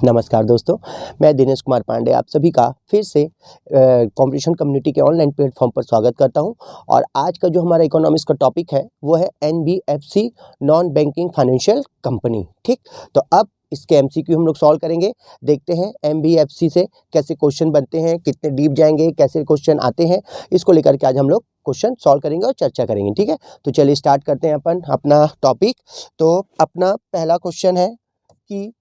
नमस्कार दोस्तों, मैं दिनेश कुमार पांडे आप सभी का फिर से कॉम्पिटिशन कम्युनिटी के ऑनलाइन प्लेटफॉर्म पर स्वागत करता हूं। और आज का जो हमारा इकोनॉमिक्स का टॉपिक है वो है NBFC, non banking financial company. ठीक, तो अब इसके एमसीक्यू हम लोग सॉल्व करेंगे। देखते हैं एनबीएफसी से कैसे क्वेश्चन बनते हैं, कितने डीप जाएंगे, कैसे क्वेश्चन आते हैं, इसको लेकर के आज हम लोग क्वेश्चन सॉल्व करेंगे और चर्चा करेंगे। ठीक है, तो चलिए स्टार्ट करते हैं अपन अपना टॉपिक। तो अपना पहला क्वेश्चन है कि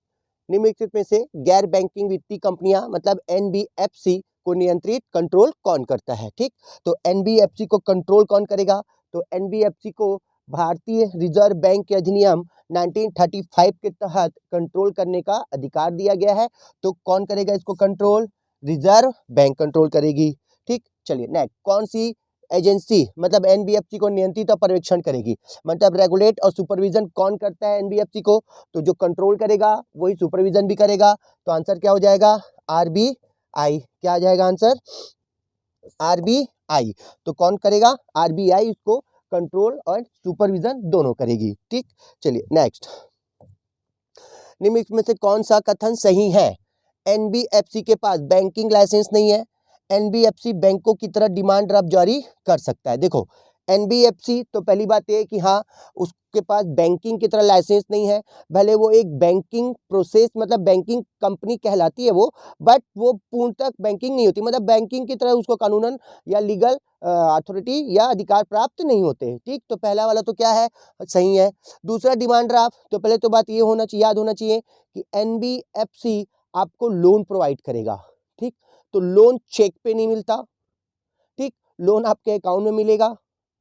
निम्नलिखित में से गैर बैंकिंग वित्तीय कंपनियां मतलब एनबीएफसी को नियंत्रित कंट्रोल कौन करता है। ठीक, तो एनबीएफसी को कंट्रोल कौन करेगा? तो एनबीएफसी को भारतीय रिजर्व बैंक के अधिनियम 1935 के तहत कंट्रोल करने का अधिकार दिया गया है। तो कौन करेगा इसको कंट्रोल? रिजर्व बैंक कंट्रोल करेगी। ठीक, चलिए नेक्स्ट, कौन सी एजेंसी मतलब एनबीएफसी को नियंत्रित और पर्यवेक्षण करेगी? मतलब रेगुलेट और सुपरविजन कौन करता है एनबीएफसी को? तो जो कंट्रोल करेगा वही सुपरविजन भी करेगा। तो आंसर क्या हो जाएगा? आरबीआई। क्या आ जाएगा आंसर? आरबीआई। तो कौन करेगा? आरबीआई इसको कंट्रोल और सुपरविजन दोनों करेगी। ठीक, चलिए नेक्स्ट, निम्नलिखित में से कौन सा कथन सही है? एनबीएफसी के पास बैंकिंग लाइसेंस नहीं है, एनबीएफसी बैंकों की तरह डिमांड ड्राफ्ट जारी कर सकता है। देखो एनबीएफसी तो पहली बात ये है कि हाँ उसके पास बैंकिंग की तरह लाइसेंस नहीं है, भले वो एक बैंकिंग प्रोसेस मतलब बैंकिंग कंपनी कहलाती है वो, बट वो पूर्णतः बैंकिंग नहीं होती, मतलब बैंकिंग की तरह उसको कानूनन या लीगल अथॉरिटी या अधिकार प्राप्त नहीं होते। ठीक, तो पहला वाला तो क्या है? सही है। दूसरा डिमांड ड्राफ्ट, तो पहले तो बात ये होना चाहिए, याद होना चाहिए कि एनबीएफसी आपको लोन प्रोवाइड करेगा। ठीक, तो लोन चेक पे नहीं मिलता। ठीक, लोन आपके अकाउंट में मिलेगा।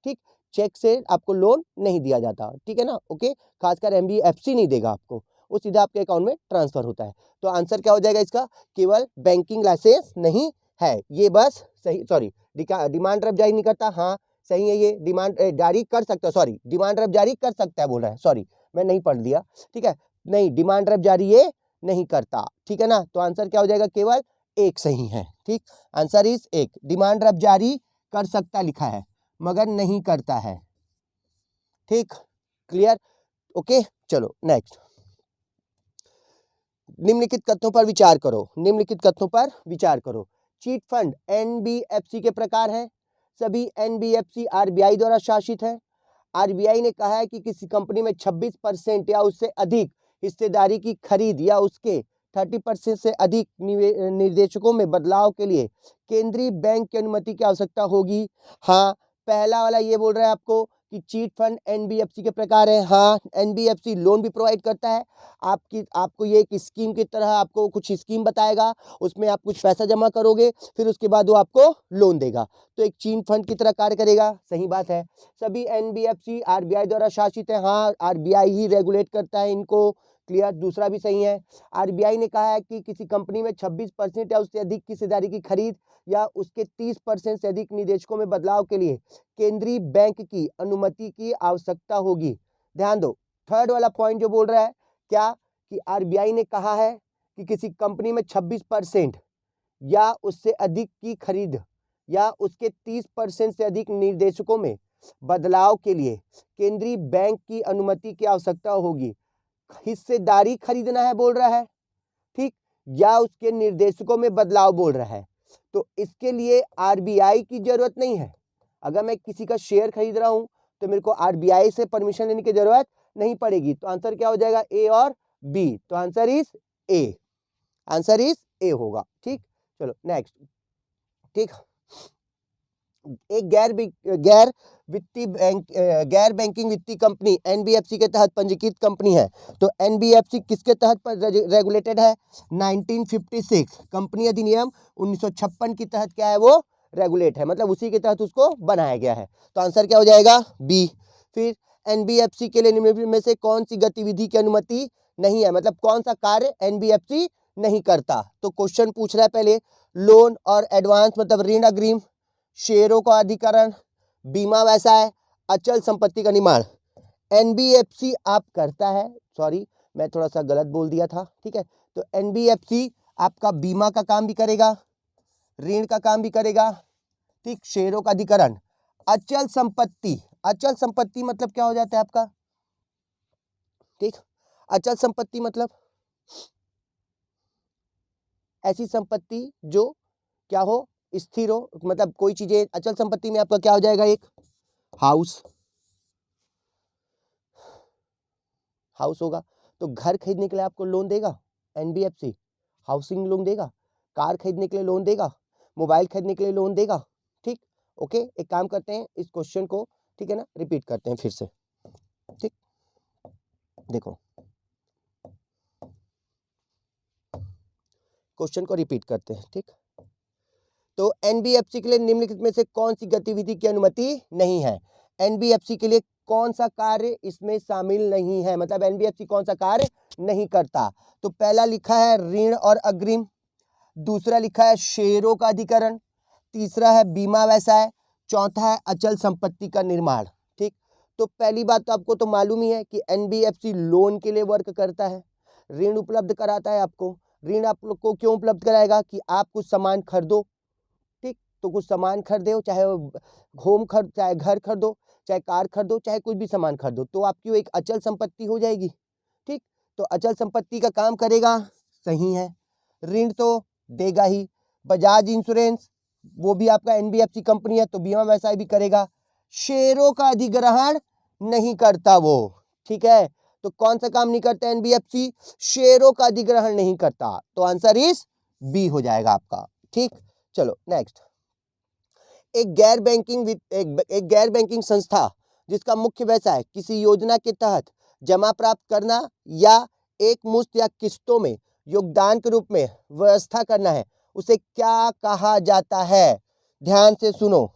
ठीक, चेक से आपको लोन नहीं दिया जाता। ठीक है ना, ओके, खासकर एनबीएफसी नहीं देगा आपको, वो सीधा आपके अकाउंट में ट्रांसफर होता है। तो आंसर क्या हो जाएगा इसका? केवल बैंकिंग लाइसेंस नहीं है ये, बस सही, सॉरी, डिमांड ड्राफ्ट जारी नहीं करता। हाँ सही है, ये डिमांड जारी कर सकता है, सॉरी डिमांड ड्राफ्ट जारी कर सकता है बोल रहा है, सॉरी मैं नहीं पढ़ लिया। ठीक है, नहीं डिमांड ड्राफ्ट जारी ये नहीं करता। ठीक है ना, तो आंसर क्या हो जाएगा? केवल एक सही है। ठीक, आंसर इज एक। डिमांड ड्राफ्ट जारी कर सकता लिखा है मगर नहीं करता है। ठीक, क्लियर, ओके, चलो नेक्स्ट, निम्नलिखित कथनों पर विचार करो। निम्नलिखित कथनों पर विचार करो। चीट फंड एनबीएफसी के प्रकार हैं। सभी एनबीएफसी आरबीआई द्वारा शासित है। आरबीआई ने कहा है कि किसी कंपनी में 26% या उससे अधिक हिस्सेदारी की खरीद या उसके 30% से अधिक निर्देशकों में बदलाव के लिए केंद्रीय बैंक की अनुमति की आवश्यकता होगी। हाँ, पहला वाला ये बोल रहा है आपको कि चीट फंड एनबीएफसी के प्रकार है। हाँ, एनबीएफसी लोन भी प्रोवाइड करता है। आपको ये एक स्कीम की तरह आपको कुछ स्कीम बताएगा, उसमें आप कुछ पैसा जमा करोगे, फिर उसके बाद वो आपको लोन देगा, तो एक चीट फंड की तरह कार्य करेगा। सही बात है। सभी एनबीएफसी आरबीआई द्वारा शासित है। हाँ, आरबीआई ही रेगुलेट करता है इनको। क्लियर, दूसरा भी सही है। आरबीआई ने कहा है कि किसी कंपनी में 26% या उससे अधिक की हिस्सेदारी की खरीद या उसके 30% से अधिक निवेशकों में बदलाव के लिए केंद्रीय बैंक की अनुमति की आवश्यकता होगी। ध्यान दो, थर्ड वाला पॉइंट जो बोल रहा है क्या, कि आरबीआई ने कहा है कि किसी कंपनी में 26% या उससे अधिक की खरीद या उसके 30% से अधिक निर्देशकों में बदलाव के लिए केंद्रीय बैंक की अनुमति की आवश्यकता होगी। हिस्सेदारी खरीदना है बोल रहा है, ठीक, या उसके निर्देशकों में बदलाव बोल रहा है। तो इसके लिए आरबीआई की जरूरत नहीं है। अगर मैं किसी का शेयर खरीद रहा हूं तो मेरे को आरबीआई से परमिशन लेने की जरूरत नहीं पड़ेगी। तो आंसर क्या हो जाएगा? ए और बी। तो answer is a, answer is a होगा। ठीक, चलो नेक्स्ट। ठीक, एक गैर बैंकिंग वित्तीय कंपनी एनबीएफसी के तहत पंजीकृत कंपनी है। तो एनबीएफसी किसके तहत रेगुलेटेड है? 1956 कंपनी अधिनियम 1956 के तहत क्या है वो? रेगुलेट है, मतलब उसी के तहत उसको बनाया गया है। तो आंसर क्या हो जाएगा? बी। फिर एनबीएफसी के लिए निम्नलिखित में से कौन सी गतिविधि की अनुमति नहीं है, मतलब कौन सा कार्य एनबीएफसी नहीं करता? तो क्वेश्चन पूछ रहा है पहले, लोन और एडवांस मतलब ऋण अग्रिम, शेयरों का अधिकरण, बीमा व्यवसाय, अचल संपत्ति का निर्माण। एनबीएफसी आप करता है, सॉरी मैं थोड़ा सा गलत बोल दिया था। ठीक है, तो एनबीएफसी आपका बीमा का काम भी करेगा, ऋण का काम भी करेगा, ठीक, शेयरों का अधिकरण। अचल संपत्ति, अचल संपत्ति मतलब क्या हो जाता है आपका? ठीक, अचल संपत्ति मतलब ऐसी संपत्ति जो क्या हो, स्थिर हो, मतलब कोई चीजें अचल संपत्ति में आपका क्या हो जाएगा, एक हाउस होगा। तो घर खरीदने के लिए आपको लोन देगा एनबीएफसी, हाउसिंग लोन देगा, कार खरीदने के लिए लोन देगा, मोबाइल खरीदने के लिए लोन देगा। ठीक, ओके। एक काम करते हैं, इस क्वेश्चन को, ठीक है ना, रिपीट करते हैं फिर से। ठीक, देखो क्वेश्चन को रिपीट करते हैं। ठीक, तो एनबीएफसी के लिए निम्नलिखित में से कौन सी गतिविधि की अनुमति नहीं है? एनबीएफसी के लिए कौन सा कार्य इसमें शामिल नहीं है, मतलब एनबीएफसी कौन सा कार्य नहीं करता? तो पहला लिखा है ऋण और अग्रिम, दूसरा लिखा है शेयरों का अधिकरण, तीसरा है बीमा व्यवसाय, चौथा है अचल संपत्ति का निर्माण। ठीक, तो पहली बात तो आपको तो मालूम ही है कि एनबीएफसी लोन के लिए वर्क करता है, ऋण उपलब्ध कराता है आपको। ऋण आप लोग को क्यों उपलब्ध कराएगा? कि आप कुछ सामान खरीदो, ठीक, तो कुछ सामान खरीदे हो, चाहे होम खरीद, चाहे घर खरीदो, चाहे कार खरीदो, चाहे कुछ भी सामान खरीदो, तो आपकी वो एक अचल संपत्ति हो जाएगी। ठीक, तो अचल संपत्ति का काम करेगा, सही है। ऋण तो देगा ही। बजाज इंश्योरेंस वो भी आपका एनबीएफसी कंपनी है, तो बीमा व्यवसाय भी करेगा। शेयरों का अधिग्रहण नहीं करता वो, ठीक है। तो कौन सा काम नहीं करता एनबीएफसी? शेयरों का अधिग्रहण नहीं करता, तो आंसर इज बी हो जाएगा आपका। ठीक, चलो नेक्स्ट। एक गैर बैंकिंग संस्था जिसका मुख्य व्यवसाय किसी योजना के तहत जमा प्राप्त करना या एक मुश्त या किस्तों में योगदान के रूप में व्यवस्था करना है, उसे क्या कहा जाता है? ध्यान से सुनो।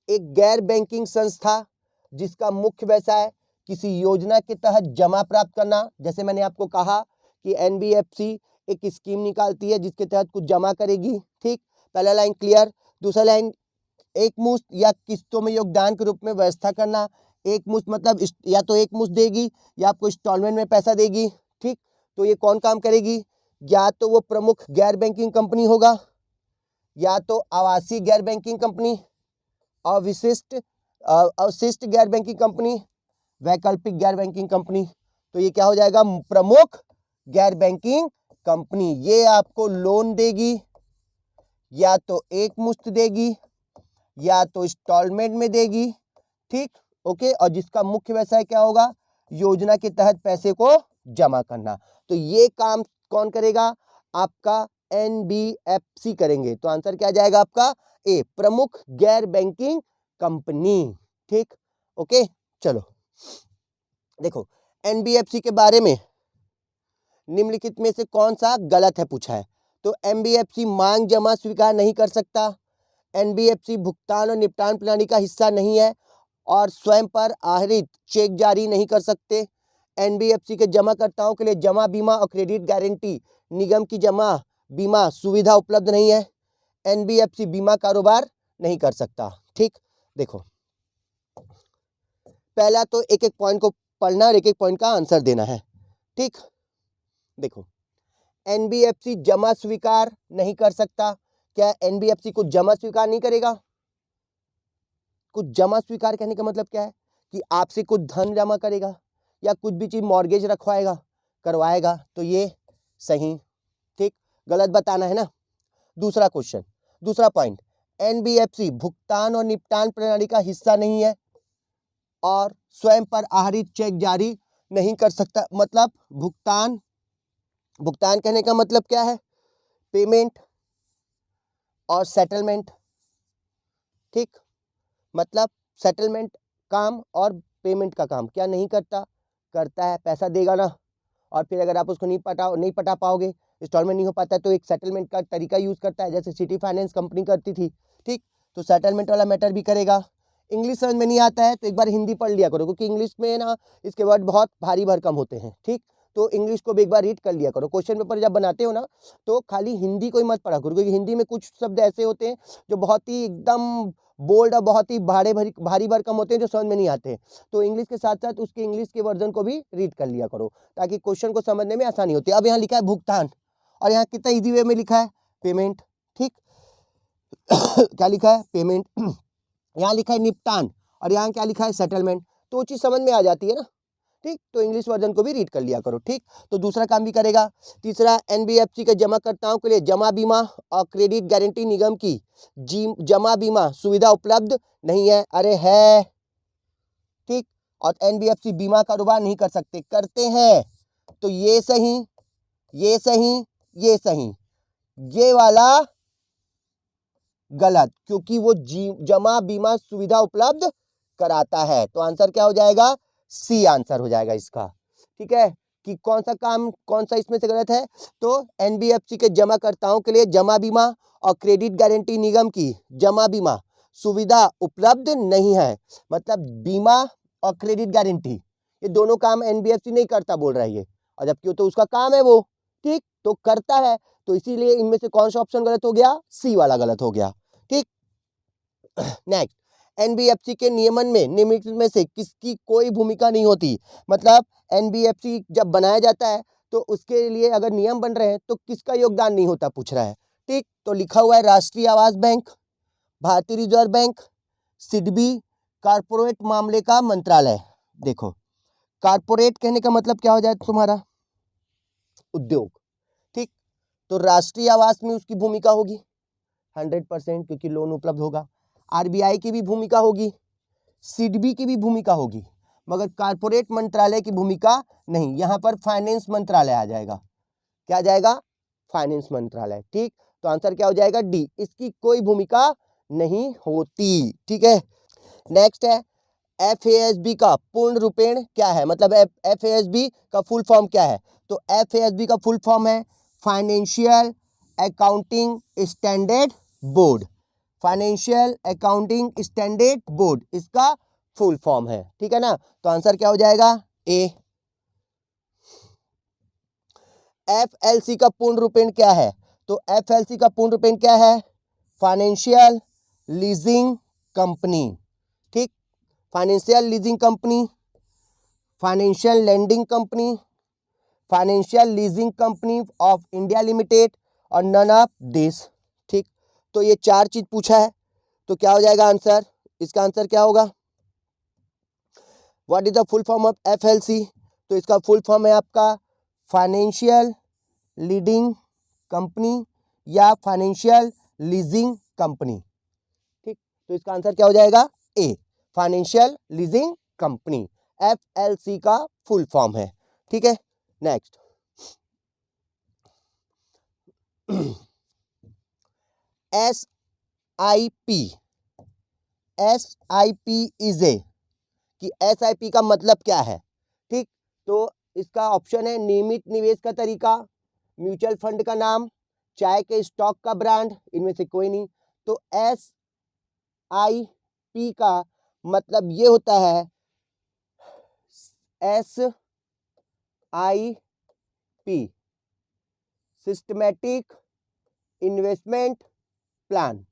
एक गैर बैंकिंग संस्था जिसका मुख्य व्यवसाय किसी योजना के तहत जमा प्राप्त करना, जैसे मैंने आपको कहा कि एनबीएफसी एक स्कीम निकालती है जिसके तहत कुछ जमा करेगी। ठीक, पहला लाइन क्लियर। दूसरा लाइन, एक मुश्त या किस्तों में योगदान के रूप में व्यवस्था करना। एक मुश्त मतलब या तो एक मुश्त देगी या आपको इंस्टॉलमेंट में पैसा देगी। ठीक, तो ये कौन काम करेगी? या तो वो प्रमुख गैर बैंकिंग कंपनी होगा, या तो आवासीय गैर बैंकिंग कंपनी, अवशिष्ट गैर बैंकिंग कंपनी, वैकल्पिक गैर बैंकिंग कंपनी। तो ये क्या हो जाएगा? प्रमुख गैर बैंकिंग कंपनी। ये आपको लोन देगी, या तो एक मुश्त देगी या तो इंस्टॉलमेंट में देगी। ठीक, ओके। और जिसका मुख्य व्यवसाय क्या होगा? योजना के तहत पैसे को जमा करना। तो ये काम कौन करेगा? आपका एनबीएफसी करेंगे। तो आंसर क्या जाएगा आपका? ए, प्रमुख गैर बैंकिंग कंपनी। ठीक, ओके। चलो देखो, एनबीएफसी के बारे में निम्नलिखित में से कौन सा गलत है पूछा है। तो एनबीएफसी मांग जमा स्वीकार नहीं कर सकता, एनबीएफसी भुगतान और निपटान प्रणाली का हिस्सा नहीं है, और स्वयं पर आहरित चेक जारी नहीं कर सकते। एनबीएफसी के जमाकर्ताओं के लिए जमा बीमा और क्रेडिट गारंटी निगम की जमा बीमा सुविधा उपलब्ध नहीं है। एनबीएफसी बीमा कारोबार नहीं कर सकता। ठीक, देखो पहला तो एक एक पॉइंट को पढ़ना और एक एक पॉइंट का आंसर देना है। ठीक, देखो एनबीएफसी जमा स्वीकार नहीं कर सकता। क्या एनबीएफसी कुछ जमा स्वीकार नहीं करेगा? कुछ जमा स्वीकार कहने का मतलब क्या है? कि आपसे कुछ धन जमा करेगा या कुछ भी चीज मॉर्गेज रखवाएगा, करवाएगा, तो ये सही। ठीक, गलत बताना है ना। दूसरा क्वेश्चन, दूसरा पॉइंट, एनबीएफसी भुगतान और निपटान प्रणाली का हिस्सा नहीं है और स्वयं पर आहरित चेक जारी नहीं कर सकता। मतलब भुगतान कहने का मतलब क्या है? पेमेंट और सेटलमेंट। ठीक, मतलब सेटलमेंट काम और पेमेंट का काम क्या नहीं करता? करता है, पैसा देगा ना, और फिर अगर आप उसको नहीं पटा पाओगे, इंस्टॉलमेंट नहीं हो पाता है, तो एक सेटलमेंट का तरीका यूज करता है, जैसे सिटी फाइनेंस कंपनी करती थी। ठीक, तो सेटलमेंट वाला मैटर भी करेगा। इंग्लिश समझ में नहीं आता है तो एक बार हिंदी पढ़ लिया करो, क्योंकि इंग्लिश में ना इसके वर्ड बहुत भारी भरकम होते हैं। ठीक, तो इंग्लिश को भी एक बार रीड कर लिया करो। क्वेश्चन पेपर जब बनाते हो ना, तो खाली हिंदी को ही मत पढ़ा करो, क्योंकि हिंदी में कुछ शब्द ऐसे होते हैं जो बहुत ही एकदम बोल्ड और बहुत ही भारी भरकम होते हैं, जो समझ में नहीं आते हैं। तो इंग्लिश के साथ साथ उसके इंग्लिश के वर्जन को भी रीड कर लिया करो, ताकि क्वेश्चन को समझने में आसानी होती है। अब यहाँ लिखा है भुगतान, और यहाँ कितना इजी वे में लिखा है? पेमेंट। ठीक क्या लिखा है? पेमेंट। यहाँ लिखा है निपटान, और यहाँ क्या लिखा है? सेटलमेंट। तो वो चीज समझ में आ जाती है ना। ठीक, तो इंग्लिश वर्जन को भी रीड कर लिया करो। ठीक, तो दूसरा काम भी करेगा। तीसरा, एनबीएफसी के जमाकर्ताओं के लिए जमा बीमा और क्रेडिट गारंटी निगम की जमा बीमा सुविधा उपलब्ध नहीं है। अरे है, ठीक, और एनबीएफसी बीमा कारोबार नहीं कर सकते, करते हैं। तो ये सही, ये सही, ये सही, ये वाला गलत, क्योंकि वो जमा बीमा सुविधा उपलब्ध कराता है। तो आंसर क्या हो जाएगा? सी आंसर हो जाएगा इसका। ठीक है, कि कौन सा काम, कौन सा इसमें से गलत है? तो एनबीएफसी के जमाकर्ताओं के लिए जमा बीमा और क्रेडिट गारंटी निगम की जमा बीमा सुविधा उपलब्ध नहीं है। मतलब बीमा और क्रेडिट गारंटी ये दोनों काम एनबीएफसी नहीं करता बोल रहा है ये, और जबकि तो उसका काम है वो, ठीक, तो करता है। तो इसीलिए इनमें से कौन सा ऑप्शन गलत हो गया? सी वाला गलत हो गया। ठीक, नेक्स्ट, एनबीएफसी के नियमन में निम्नलिखित में से किसकी कोई भूमिका नहीं होती। मतलब एनबीएफसी जब बनाया जाता है तो उसके लिए अगर नियम बन रहे हैं तो किसका योगदान नहीं होता पूछ रहा है। ठीक, तो लिखा हुआ है राष्ट्रीय आवास बैंक, भारतीय रिजर्व बैंक, सिडबी, कारपोरेट मामले का मंत्रालय। देखो, कारपोरेट कहने का मतलब क्या हो जाए तुम्हारा? उद्योग। ठीक, तो राष्ट्रीय आवास में उसकी भूमिका होगी 100%, क्योंकि लोन उपलब्ध होगा। आरबीआई की भी भूमिका होगी, सिडबी की भी भूमिका होगी, मगर कारपोरेट मंत्रालय की भूमिका नहीं। यहां पर फाइनेंस मंत्रालय आ जाएगा। क्या आ जाएगा? फाइनेंस मंत्रालय। ठीक, तो आंसर क्या हो जाएगा? डी, इसकी कोई भूमिका नहीं होती। ठीक है, नेक्स्ट है एफएएसबी का पूर्ण रूपेण क्या है? मतलब एफएएसबी का फुल फॉर्म क्या है? तो एफएएसबी का फुल फॉर्म है financial accounting standard board. Financial accounting standard board इसका फुल फॉर्म है। ठीक है ना, तो आंसर क्या हो जाएगा? ए। एफएलसी का पूर्ण रूपेण क्या है? तो एफएलसी का पूर्ण रूपेण क्या है? Financial leasing company. ठीक, financial leasing company, financial lending company, financial leasing company of India limited और नन ऑफ दिस। ठीक, तो ये चार चीज पूछा है, तो क्या हो जाएगा आंसर? इसका आंसर क्या होगा? What is the full form of FLC? तो इसका फुल फॉर्म है आपका फाइनेंशियल लीडिंग कंपनी या फाइनेंशियल लीजिंग कंपनी। ठीक, तो इसका आंसर क्या हो जाएगा? ए, फाइनेंशियल लीजिंग कंपनी एफएलसी का फुल फॉर्म है। ठीक है, next, SIP. SIP is a, कि एसआईपी का मतलब क्या है? ठीक, तो इसका ऑप्शन है नियमित निवेश का तरीका, म्यूचुअल फंड का नाम, चाय के स्टॉक का ब्रांड, इनमें से कोई नहीं। तो एसआईपी का मतलब ये होता है SIP systematic investment plan.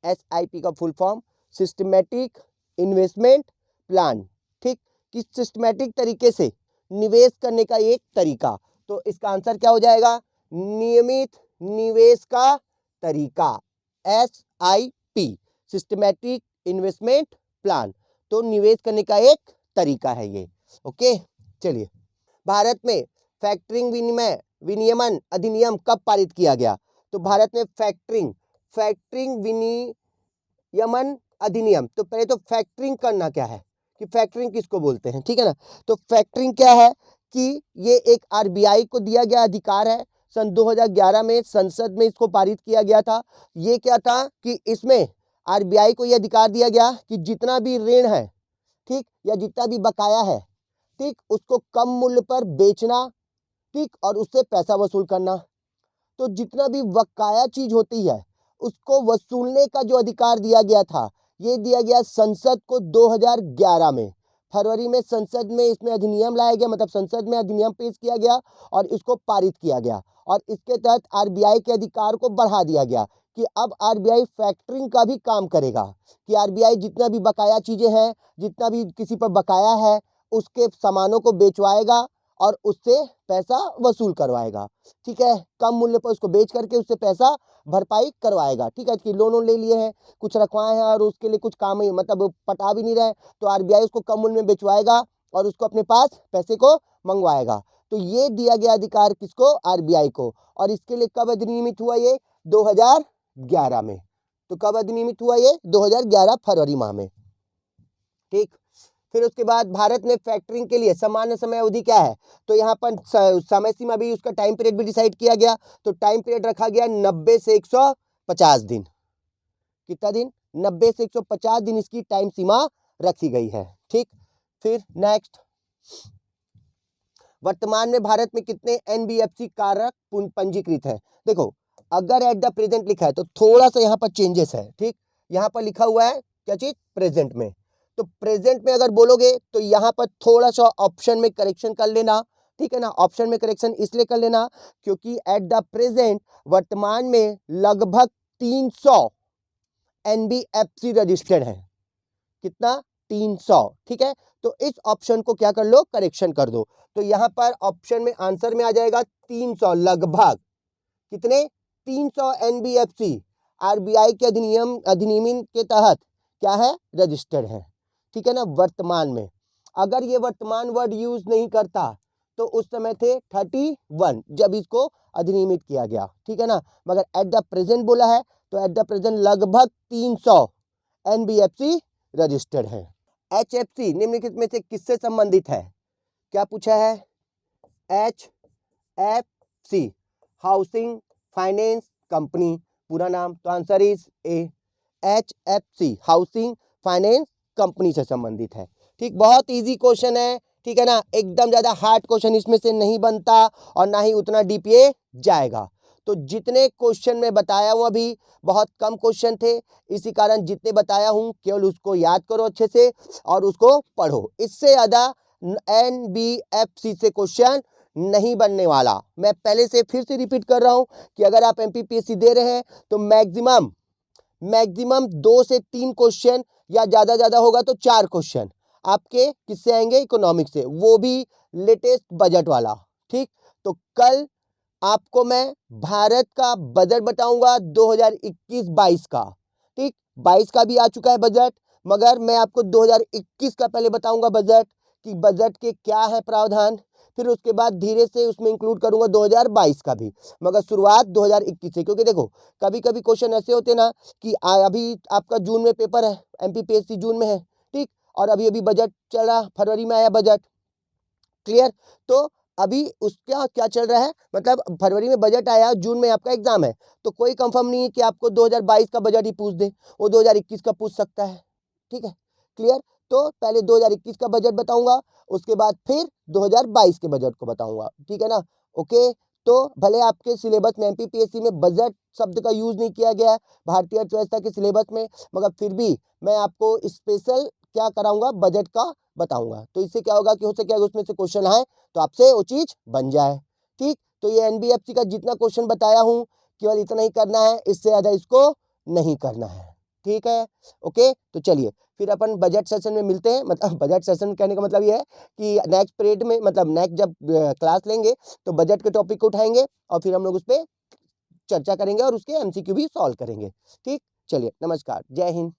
SIP का full form systematic investment plan. ठीक, कि सिस्टमैटिक तरीके से निवेश करने का एक तरीका। तो इसका आंसर क्या हो जाएगा? नियमित निवेश का तरीका, एसआईपी सिस्टमैटिक इन्वेस्टमेंट प्लान। तो निवेश करने का एक तरीका है ये। ओके, चलिए, भारत में फैक्टरिंग विनियमन अधिनियम कब पारित किया गया? तो भारत में फैक्टरिंग विनियमन अधिनियम, तो पहले तो फैक्टरिंग करना क्या है, कि फैक्टरिंग किसको बोलते हैं? ठीक है ना, तो फैक्टरिंग क्या है कि ये एक आरबीआई को दिया गया अधिकार है। सन 2011 में संसद में इसको पारित किया गया था। ये क्या था कि इसमें आरबीआई को यह अधिकार दिया गया कि जितना भी ऋण है, ठीक, या जितना भी बकाया है, ठीक, उसको कम मूल्य पर बेचना, ठीक, और उससे पैसा वसूल करना। तो जितना भी बकाया चीज होती है उसको वसूलने का जो अधिकार दिया गया था, ये दिया गया संसद को 2011 में। फरवरी में संसद में इसमें अधिनियम लाया गया, मतलब संसद में अधिनियम पेश किया गया और इसको पारित किया गया, और इसके तहत आरबीआई के अधिकार को बढ़ा दिया गया कि अब आरबीआई फैक्टरिंग का भी काम करेगा, कि आरबीआई जितना भी बकाया चीजें हैं, जितना भी किसी पर बकाया है, उसके सामानों को बेचवाएगा और उससे पैसा वसूल करवाएगा। ठीक है, कम मूल्य पर उसको बेच करके उससे पैसा भरपाई करवाएगा। ठीक है, कि लोन ले लिए हैं, कुछ रखवाए हैं और उसके लिए कुछ काम ही मतलब पटा भी नहीं रहे, तो आरबीआई उसको कम मूल्य में बेचवाएगा और उसको अपने पास पैसे को मंगवाएगा। तो ये दिया गया अधिकार किसको? आरबीआई को। और इसके लिए कब अधिनियमित हुआ ये? 2011 में। तो कब अधिनियमित हुआ ये? 2011 फरवरी माह में। ठीक। फिर उसके बाद भारत में फैक्टरिंग के लिए सामान्य समय अवधि क्या है? तो यहाँ पर समय सीमा भी, उसका टाइम पीरियड भी डिसाइड किया गया। तो टाइम पीरियड रखा गया 90 से 150 दिन। कितना दिन? 90 से 150 दिन इसकी टाइम सीमा रखी गई है। ठीक। फिर नेक्स्ट, वर्तमान में भारत में कितने एनबीएफसी कारक पंजीकृत है? देखो, अगर एट द प्रेजेंट लिखा है तो थोड़ा सा यहाँ पर चेंजेस है। ठीक। यहाँ पर लिखा हुआ है क्या चीज? प्रेजेंट में। तो प्रेजेंट में अगर बोलोगे तो यहाँ पर थोड़ा सा ऑप्शन में करेक्शन कर लेना। ठीक है ना? ऑप्शन में करेक्शन इसलिए कर लेना क्योंकि एट द प्रेजेंट वर्तमान में लगभग 300 एनबीएफसी रजिस्टर्ड है। कितना? 300। ठीक है। तो इस ऑप्शन को क्या कर लो? करेक्शन कर दो। तो यहाँ पर ऑप्शन में आंसर में आ जाएगा 300। लगभग कितने? 300 एनबीएफसी आरबीआई के अधिनियम के तहत क्या है? रजिस्टर्ड है। ठीक है ना? वर्तमान में। अगर ये वर्तमान वर्ड यूज नहीं करता तो उस समय थे 31 जब इसको अधिनियमित किया गया। ठीक है ना? मगर एट द प्रेजेंट बोला है तो एट द प्रेजेंट लगभग 300 एनबीएफसी रजिस्टर्ड है। एचएफसी निम्नलिखित में से किससे संबंधित है? क्या पूछा है? एचएफसी हाउसिंग फाइनेंस कंपनी, पूरा नाम। तो answer is a, HFC housing finance company से संबंधित है। ठीक। बहुत इजी क्वेश्चन है। ठीक है ना? एकदम ज्यादा हार्ड क्वेश्चन इसमें से नहीं बनता और ना ही उतना डीप ये जाएगा। तो जितने क्वेश्चन मैं बताया हूं अभी बहुत कम क्वेश्चन थे, इसी कारण जितने बताया हूं केवल उसको याद करो अच्छे से और उसको पढ़ो। इससे ज्यादा एनबीएफसी से क्वेश्चन नहीं बनने वाला। मैं पहले से फिर से रिपीट कर रहा हूं कि अगर आप एमपीपीएससी दे रहे हैं तो मैक्सिमम 2 से 3 क्वेश्चन या ज्यादा होगा तो 4 क्वेश्चन आपके किससे आएंगे? इकोनॉमिक्स से, वो भी लेटेस्ट बजट वाला। ठीक। तो कल आपको मैं भारत का बजट बताऊंगा 2021-22 का। ठीक। 22 का भी आ चुका है बजट, मगर मैं आपको 2021 का पहले बताऊंगा बजट कि बजट के क्या है प्रावधान। फिर उसके बाद धीरे से उसमें इंक्लूड करूंगा 2022 का भी, मगर शुरुआत 2021 से। क्योंकि देखो कभी कभी क्वेश्चन ऐसे होते ना कि अभी आपका जून में पेपर है, एमपीपीएससी जून में है। ठीक। और अभी बजट चल रहा, फरवरी में आया बजट। क्लियर? तो अभी उसका क्या चल रहा है, मतलब फरवरी में बजट आया, जून में आपका एग्जाम है, तो कोई कंफर्म नहीं है कि आपको 2022 का बजट ही पूछ दे, वो 2021 का पूछ सकता है। ठीक है? क्लियर? तो पहले 2021 का बजट बताऊंगा, उसके बाद फिर 2022 के बजट को बताऊंगा। ठीक है ना? ओके। तो भले आपके सिलेबस में एमपीपीएससी में बजट शब्द का यूज नहीं किया गया है भारतीय अर्थव्यवस्था के सिलेबस में, मगर फिर भी मैं आपको स्पेशल क्या कराऊंगा? बजट का बताऊंगा। तो इससे क्या होगा कि हो सके उसमें से क्वेश्चन आए तो आपसे वो चीज बन जाए। ठीक। तो ये एनबीएफसी का जितना क्वेश्चन बताया हूं केवल इतना ही करना है, इससे ज्यादा इसको नहीं करना है। ठीक है? ओके। तो चलिए फिर अपन बजट सेशन में मिलते हैं। मतलब बजट सेशन कहने का मतलब ये है कि नेक्स्ट पीरियड में, मतलब नेक्स्ट जब क्लास लेंगे तो बजट के टॉपिक को उठाएंगे और फिर हम लोग उस पर चर्चा करेंगे और उसके एमसीक्यू भी सॉल्व करेंगे। ठीक। चलिए, नमस्कार, जय हिंद।